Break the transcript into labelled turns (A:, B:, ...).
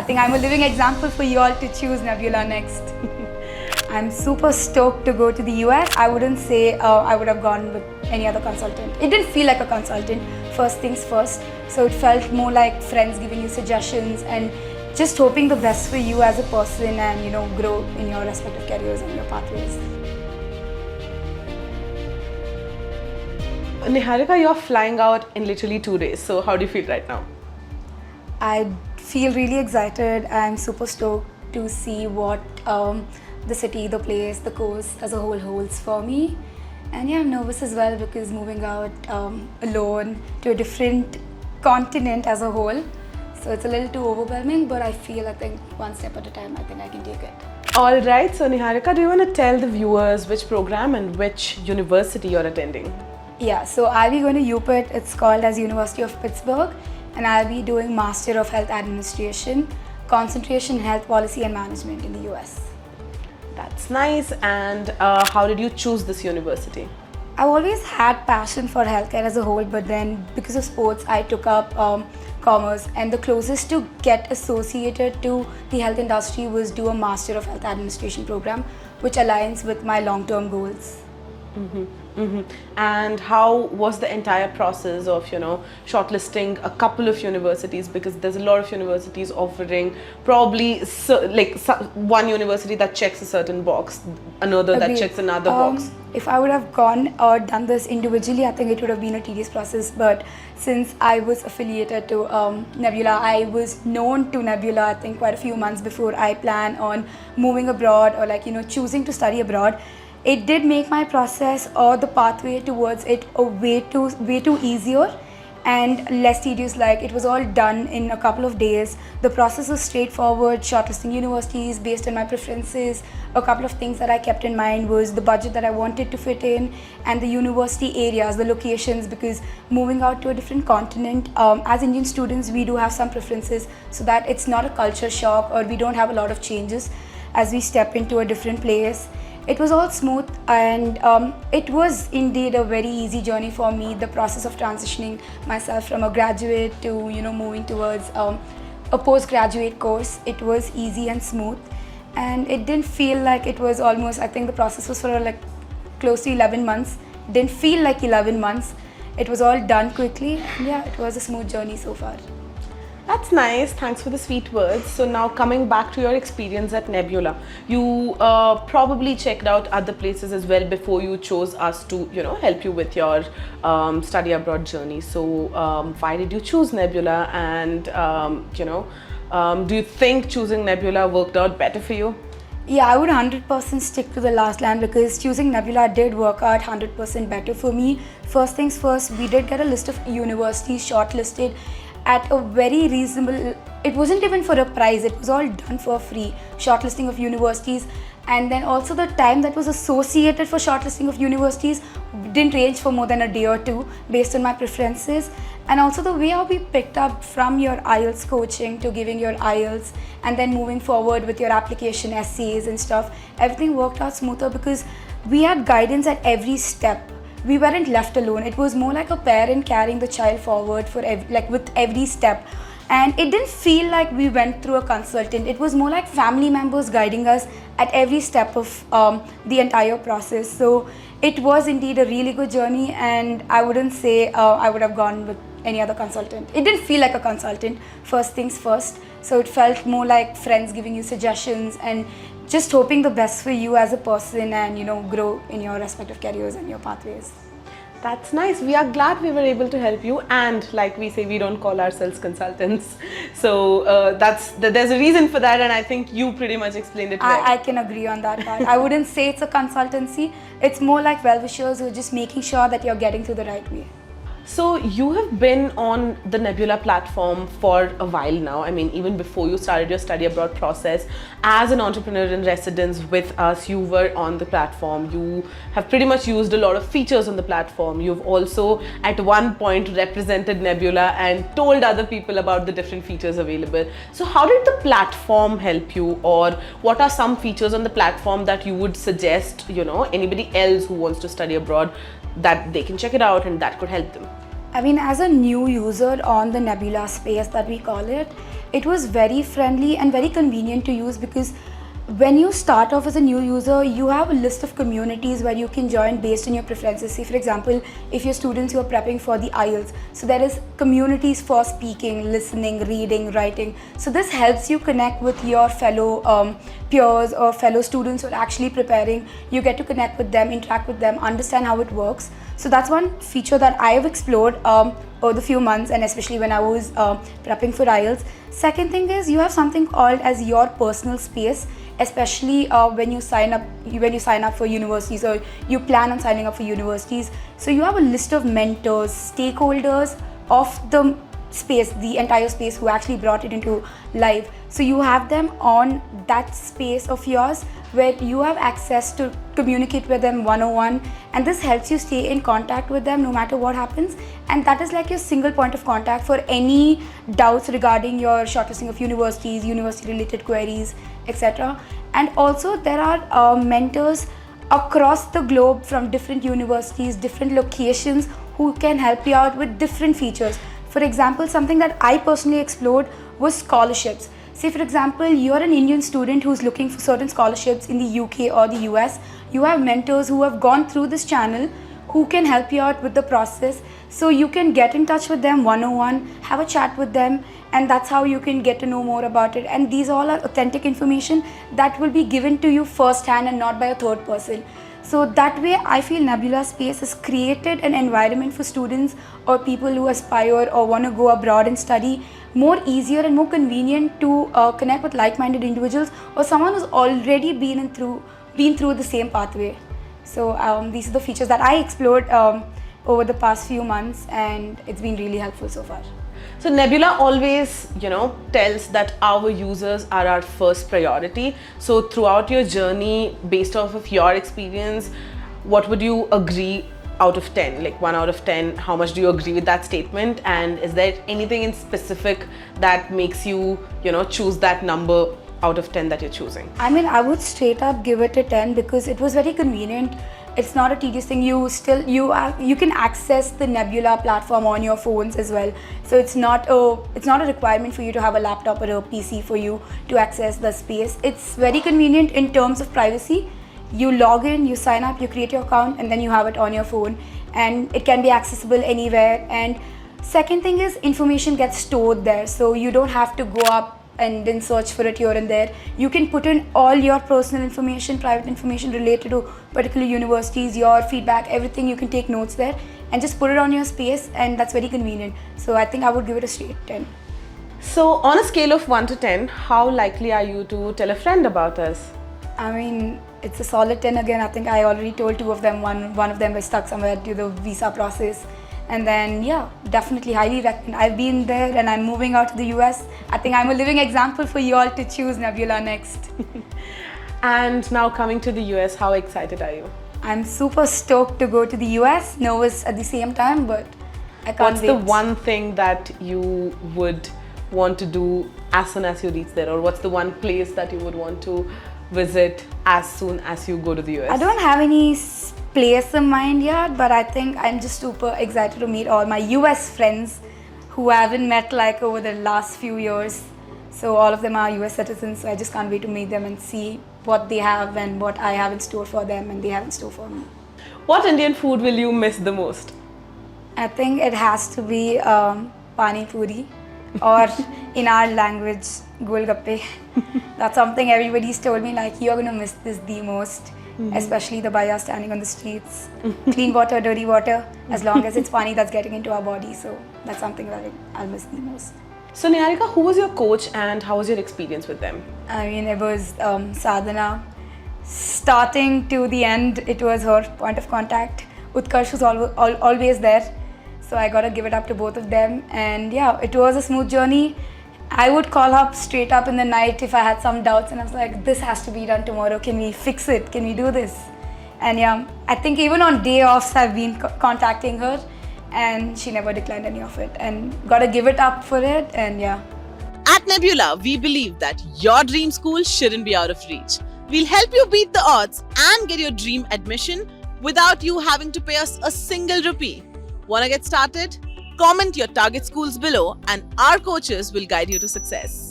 A: think I'm a living example for you all to choose Nebula next. I'm super stoked to go to the US. I wouldn't say I would have gone with any other consultant. It didn't feel like a consultant, first things first. So it felt more like friends giving you suggestions and just hoping the best for you as a person and, grow in your respective careers and your pathways.
B: Neeharika, you're flying out in literally 2 days. So how do you feel right now?
A: I feel really excited. I'm super stoked to see what the city, the place, the course as a whole holds for me. And yeah, I'm nervous as well because moving out alone to a different continent as a whole. So it's a little too overwhelming, but I think one step at a time, I think I can take it.
B: All right, so Neeharika, do you want to tell the viewers which program and which university you're attending?
A: Yeah, so I'll be going to UPitt. It's called as University of Pittsburgh, and I'll be doing Master of Health Administration, concentration in health policy and management in the US.
B: That's nice. And how did you choose this university?
A: I've always had passion for healthcare as a whole, but then because of sports, I took up commerce, and the closest to get associated to the health industry was do a Master of Health Administration program, which aligns with my long-term goals.
B: And how was the entire process of, shortlisting a couple of universities? Because there's a lot of universities offering probably one university that checks a certain box, another that checks another box.
A: If I would have gone or done this individually, I think it would have been a tedious process. But since I was affiliated to Nebula, I was known to Nebula, I think quite a few months before I plan on moving abroad or choosing to study abroad. It did make my process or the pathway towards it a way too easier and less tedious. It was all done in a couple of days. The process was straightforward, shortlisting universities based on my preferences. A couple of things that I kept in mind was the budget that I wanted to fit in and the university areas, the locations, because moving out to a different continent, as Indian students, we do have some preferences so that it's not a culture shock or we don't have a lot of changes as we step into a different place. It was all smooth, and it was indeed a very easy journey for me, the process of transitioning myself from a graduate to moving towards a postgraduate course. It was easy and smooth, and it didn't feel like it was almost, I think the process was for close to 11 months. It didn't feel like 11 months. It was all done quickly, and yeah, it was a smooth journey so far.
B: That's nice. Thanks for the sweet words. So now coming back to your experience at Nebula, you probably checked out other places as well before you chose us to, help you with your study abroad journey. So why did you choose Nebula? And, do you think choosing Nebula worked out better for you?
A: Yeah, I would 100% stick to the last line because choosing Nebula did work out 100% better for me. First things first, we did get a list of universities shortlisted at a very reasonable, it wasn't even for a price, it was all done for free, shortlisting of universities. And then also the time that was associated for shortlisting of universities didn't range for more than a day or two based on my preferences. And also the way how we picked up from your IELTS coaching to giving your IELTS and then moving forward with your application essays and stuff, everything worked out smoother because we had guidance at every step. We weren't left alone. It was more like a parent carrying the child forward for with every step. And it didn't feel like we went through a consultant. It was more like family members guiding us at every step of the entire process. So it was indeed a really good journey, and I wouldn't say I would have gone with any other consultant. It didn't feel like a consultant, first things first. So it felt more like friends giving you suggestions and just hoping the best for you as a person and grow in your respective careers and your pathways.
B: That's nice. We are glad we were able to help you, and like we say, we don't call ourselves consultants. So there's a reason for that, and I think you pretty much explained it well.
A: I can agree on that part. I wouldn't say it's a consultancy. It's more like well-wishers who are just making sure that you're getting through the right way.
B: So you have been on the Nebula platform for a while now. I mean, even before you started your study abroad process, as an entrepreneur in residence with us, you were on the platform. You have pretty much used a lot of features on the platform. You've also at one point represented Nebula and told other people about the different features available. So how did the platform help you, or what are some features on the platform that you would suggest, anybody else who wants to study abroad, that they can check it out and that could help them?
A: I mean, as a new user on the Nebula space that we call it, it was very friendly and very convenient to use, because when you start off as a new user, you have a list of communities where you can join based on your preferences. Say for example, if you're students who are prepping for the IELTS, so there is communities for speaking, listening, reading, writing. So this helps you connect with your fellow peers or fellow students who are actually preparing. You get to connect with them, interact with them, understand how it works. So that's one feature that I have explored over the few months, and especially when I was prepping for IELTS. Second thing is, you have something called as your personal space, especially when you sign up for universities, or you plan on signing up for universities. So you have a list of mentors, stakeholders of the space, the entire space, who actually brought it into life. So you have them on that space of yours where you have access to communicate with them one-on-one, and this helps you stay in contact with them no matter what happens. And that is like your single point of contact for any doubts regarding your shortlisting of universities, university related queries, etc. And also there are mentors across the globe from different universities, different locations, who can help you out with different features. For example, something that I personally explored was scholarships. Say for example, you're an Indian student who's looking for certain scholarships in the UK or the US. You have mentors who have gone through this channel who can help you out with the process. So you can get in touch with them one-on-one, have a chat with them, and that's how you can get to know more about it. And these all are authentic information that will be given to you firsthand and not by a third person. So that way, I feel Nebula Space has created an environment for students or people who aspire or want to go abroad and study more easier and more convenient to connect with like-minded individuals, or someone who's already been through the same pathway. So these are the features that I explored over the past few months, and it's been really helpful so far.
B: So Nebula always, tells that our users are our first priority. So throughout your journey, based off of your experience, what would you agree out of 10? Like 1 out of 10, how much do you agree with that statement? And is there anything in specific that makes you, choose that number out of 10 that you're choosing?
A: I mean, I would straight up give it a 10 because it was very convenient. It's not a tedious thing. You can access the Nebula platform on your phones as well. So it's not a requirement for you to have a laptop or a PC for you to access the space. It's very convenient in terms of privacy. You log in, you sign up, you create your account, and then you have it on your phone, and it can be accessible anywhere. And second thing is, information gets stored there, so you don't have to go up and then search for it here and there. You can put in all your personal information, private information related to particular universities, your feedback, everything. You can take notes there and just put it on your space, and that's very convenient. So I think I would give it a straight 10.
B: So on a scale of 1 to 10, how likely are you to tell a friend about us?
A: I mean, it's a solid 10 again. I think I already told 2 of them. One of them was stuck somewhere due to the visa process. And then, yeah, definitely highly recommend. I've been there and I'm moving out to the US. I think I'm a living example for you all to choose Nebula next.
B: And now coming to the US, how excited are you?
A: I'm super stoked to go to the US, nervous at the same time, but I can't
B: What's
A: wait.
B: the one thing that you would want to do as soon as you reach there? Or what's the one place that you would want to visit as soon as you go to the US?
A: I don't have any place in mind yet, but I think I'm just super excited to meet all my US friends who I haven't met like over the last few years. So all of them are US citizens, so I just can't wait to meet them and see what they have and what I have in store for them and they have in store for me.
B: What Indian food will you miss the most?
A: I think it has to be pani puri, or in our language, golgappe. That's something everybody's told me, like, you're gonna miss this the most. Especially the bhaiya standing on the streets. Clean water, dirty water, as long as it's pani that's getting into our body. So that's something that I'll miss the most.
B: So Neeharika, who was your coach and how was your experience with them?
A: I mean, it was Sadhana. Starting to the end, it was her point of contact. Utkarsh was always there. So I gotta give it up to both of them. And yeah, it was a smooth journey. I would call up straight up in the night if I had some doubts, and I was like, this has to be done tomorrow. Can we fix it? Can we do this? And yeah, I think even on day offs I've been contacting her, and she never declined any of it, and gotta give it up for it. And yeah.
C: At Nebula, we believe that your dream school shouldn't be out of reach. We'll help you beat the odds and get your dream admission without you having to pay us a single rupee. Wanna get started? Comment your target schools below and our coaches will guide you to success.